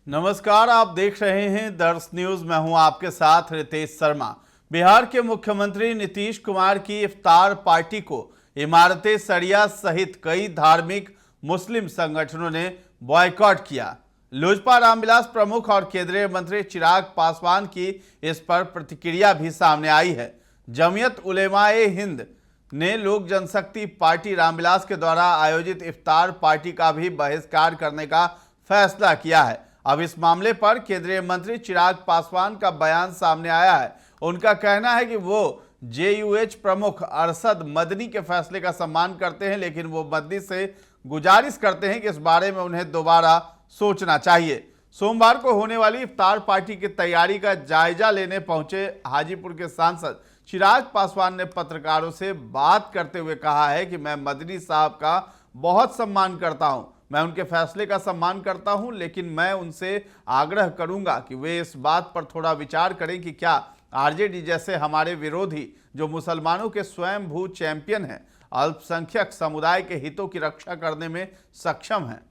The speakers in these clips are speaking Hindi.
नमस्कार, आप देख रहे हैं दर्श न्यूज। मैं हूं आपके साथ रितेश शर्मा। बिहार के मुख्यमंत्री नीतीश कुमार की इफ्तार पार्टी को इमारतें सरिया सहित कई धार्मिक मुस्लिम संगठनों ने बॉयकॉट किया। लोजपा रामविलास प्रमुख और केंद्रीय मंत्री चिराग पासवान की इस पर प्रतिक्रिया भी सामने आई है। जमीयत उलेमाए हिंद ने लोक जनशक्ति पार्टी रामविलास के द्वारा आयोजित इफ्तार पार्टी का भी बहिष्कार करने का फैसला किया है। अब इस मामले पर केंद्रीय मंत्री चिराग पासवान का बयान सामने आया है। उनका कहना है कि वो जेयूएच प्रमुख अरशद मदनी के फैसले का सम्मान करते हैं, लेकिन वो मदनी से गुजारिश करते हैं कि इस बारे में उन्हें दोबारा सोचना चाहिए। सोमवार को होने वाली इफ्तार पार्टी की तैयारी का जायजा लेने पहुंचे हाजीपुर के सांसद चिराग पासवान ने पत्रकारों से बात करते हुए कहा है कि मैं मदनी साहब का बहुत सम्मान करता हूं, मैं उनके फैसले का सम्मान करता हूं, लेकिन मैं उनसे आग्रह करूंगा कि वे इस बात पर थोड़ा विचार करें कि क्या आरजेडी जैसे हमारे विरोधी, जो मुसलमानों के स्वयंभू चैंपियन हैं, अल्पसंख्यक समुदाय के हितों की रक्षा करने में सक्षम हैं।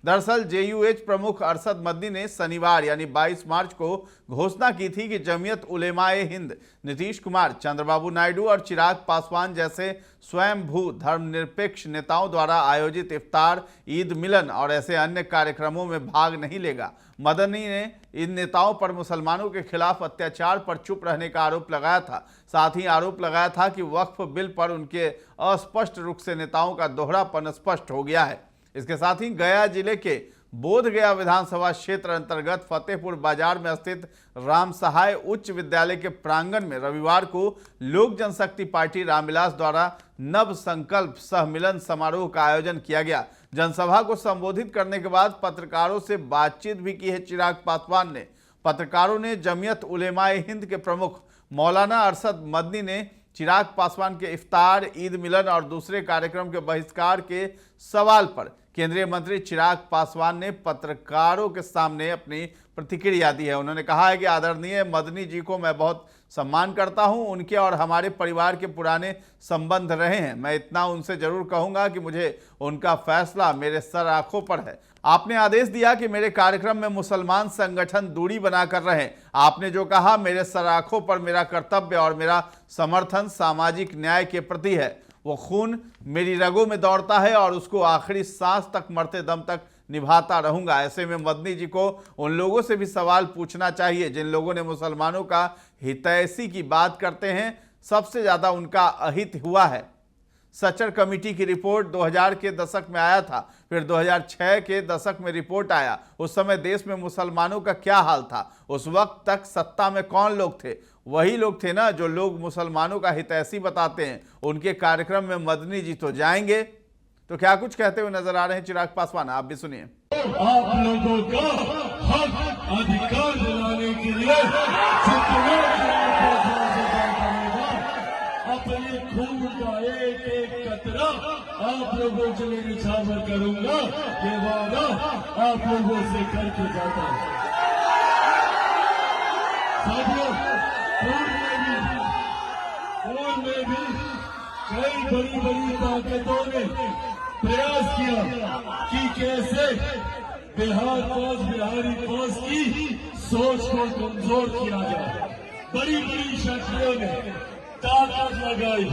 दरअसल जेयूएच प्रमुख अरशद मदनी ने शनिवार यानी 22 मार्च को घोषणा की थी कि जमीयत उलेमाए हिंद नीतीश कुमार, चंद्रबाबू नायडू और चिराग पासवान जैसे स्वयंभू धर्मनिरपेक्ष नेताओं द्वारा आयोजित इफ्तार, ईद मिलन और ऐसे अन्य कार्यक्रमों में भाग नहीं लेगा। मदनी ने इन नेताओं पर मुसलमानों के खिलाफ अत्याचार पर चुप रहने का आरोप लगाया था। साथ ही आरोप लगाया था कि वक्फ बिल पर उनके अस्पष्ट रुख से नेताओं का दोहरापन स्पष्ट हो गया है। इसके साथ ही गया जिले के बोधगया विधानसभा क्षेत्र अंतर्गत फतेहपुर बाजार में स्थित राम सहाय उच्च विद्यालय के प्रांगण में रविवार को लोक जनशक्ति पार्टी रामविलास द्वारा नव संकल्प सहमिलन समारोह का आयोजन किया गया। जनसभा को संबोधित करने के बाद पत्रकारों से बातचीत भी की है चिराग पासवान ने। पत्रकारों ने जमीयत उलेमाए हिंद के प्रमुख मौलाना अरशद मदनी ने चिराग पासवान के इफ्तार, ईद मिलन और दूसरे कार्यक्रम के बहिष्कार के सवाल पर केंद्रीय मंत्री चिराग पासवान ने पत्रकारों के सामने अपनी प्रतिक्रिया दी है। उन्होंने कहा है कि आदरणीय मदनी जी को मैं बहुत सम्मान करता हूं, उनके और हमारे परिवार के पुराने संबंध रहे हैं। मैं इतना उनसे जरूर कहूंगा कि मुझे उनका फैसला मेरे सर आंखों पर है। आपने आदेश दिया कि मेरे कार्यक्रम में मुसलमान संगठन दूरी बनाकर रहें। आपने जो कहा, मेरे सर आंखों पर मेरा कर्तव्य और मेरा समर्थन सामाजिक न्याय के प्रति है। वो खून मेरी रगों में दौड़ता है और उसको आखिरी सांस तक, मरते दम तक निभाता रहूंगा। ऐसे में मदनी जी को उन लोगों से भी सवाल पूछना चाहिए जिन लोगों ने मुसलमानों का हितैषी की बात करते हैं। सबसे ज्यादा उनका अहित हुआ है। सचर कमेटी की रिपोर्ट 2000 के दशक में आया था, फिर 2006 के दशक में रिपोर्ट आया। उस समय देश में मुसलमानों का क्या हाल था? उस वक्त तक सत्ता में कौन लोग थे? वही लोग थे ना जो लोग मुसलमानों का हितैषी बताते हैं। उनके कार्यक्रम में मदनी जी तो जाएंगे। तो क्या कुछ कहते हुए नजर आ रहे हैं चिराग पासवान, आप भी सुनिए। आप लोगों का हक अधिकार दिलाने के लिए अपने खून का एक एक कतरा आप लोगों के लिए निछावर करूंगा। ये वादा आप लोगों से करके जाता हूं। साथियों, पूर्व में भी कई बड़ी बड़ी ताकतों ने प्रयास किया कि कैसे बिहारी फौज की सोच को कमजोर किया जाए। बड़ी बड़ी शक्तियों ने ताकत लगाई,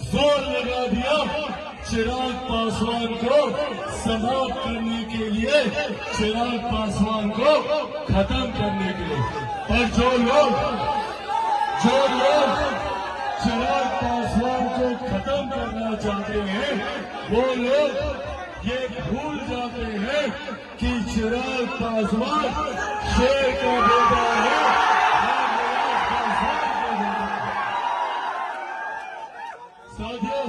जोर लगा दिया चिराग पासवान को समाप्त करने के लिए, चिराग पासवान को खत्म करने के लिए। पर जो लोग चिराग पासवान को खत्म करना चाहते हैं, वो लोग ये भूल जाते हैं कि चिराग पासवान शेर का बेटा है। साथियों,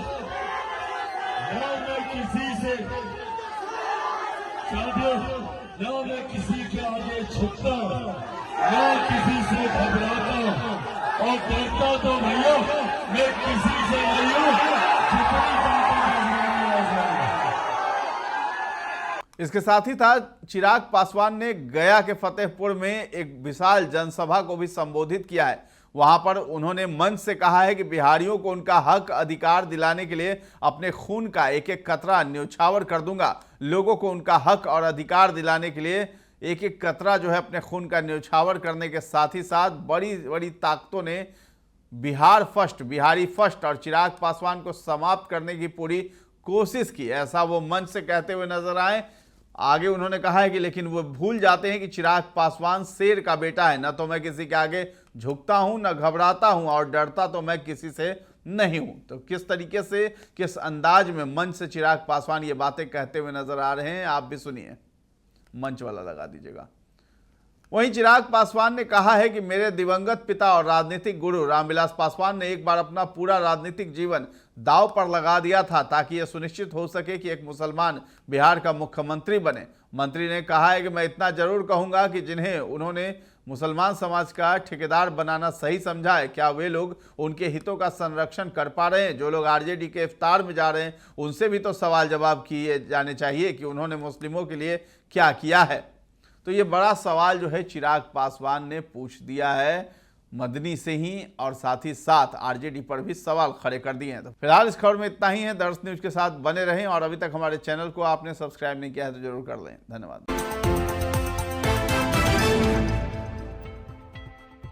न मैं किसी के आगे झुकता, न किसी से घबराता और डरता तो भैया मैं किसी से नहीं हूं। इसके साथ ही था चिराग पासवान ने गया के फतेहपुर में एक विशाल जनसभा को भी संबोधित किया है। वहां पर उन्होंने मंच से कहा है कि बिहारियों को उनका हक अधिकार दिलाने के लिए अपने खून का एक एक कतरा न्यौछावर कर दूंगा। लोगों को उनका हक और अधिकार दिलाने के लिए एक एक कतरा जो है अपने खून का न्यौछावर करने के साथ ही साथ बड़ी बड़ी ताकतों ने बिहारी फर्स्ट और चिराग पासवान को समाप्त करने की पूरी कोशिश की, ऐसा वो मंच से कहते हुए नजर आए। आगे उन्होंने कहा है कि लेकिन वो भूल जाते हैं कि चिराग पासवान शेर का बेटा है, न तो मैं किसी के आगे झुकता हूं, न घबराता हूं और डरता तो मैं किसी से नहीं हूं। तो किस तरीके से, किस अंदाज में मंच से चिराग पासवान ये बातें कहते हुए नजर आ रहे हैं, आप भी सुनिए। मंच वाला लगा दीजिएगा। वहीं चिराग पासवान ने कहा है कि मेरे दिवंगत पिता और राजनीतिक गुरु रामविलास पासवान ने एक बार अपना पूरा राजनीतिक जीवन दांव पर लगा दिया था ताकि यह सुनिश्चित हो सके कि एक मुसलमान बिहार का मुख्यमंत्री बने। मंत्री ने कहा है कि मैं इतना जरूर कहूंगा कि जिन्हें उन्होंने मुसलमान समाज का ठेकेदार बनाना सही समझा है, क्या वे लोग उनके हितों का संरक्षण कर पा रहे हैं? जो लोग आरजेडी के इफ्तार में जा रहे हैं उनसे भी तो सवाल जवाब किए जाने चाहिए कि उन्होंने मुस्लिमों के लिए क्या किया है। तो ये बड़ा सवाल जो है चिराग पासवान ने पूछ दिया है मदनी से ही, और साथ ही साथ आरजेडी पर भी सवाल खड़े कर दिए हैं। तो फिलहाल इस खबर में इतना ही है। दर्श न्यूज के साथ बने रहें और अभी तक हमारे चैनल को आपने सब्सक्राइब नहीं किया है तो जरूर कर लें। धन्यवाद।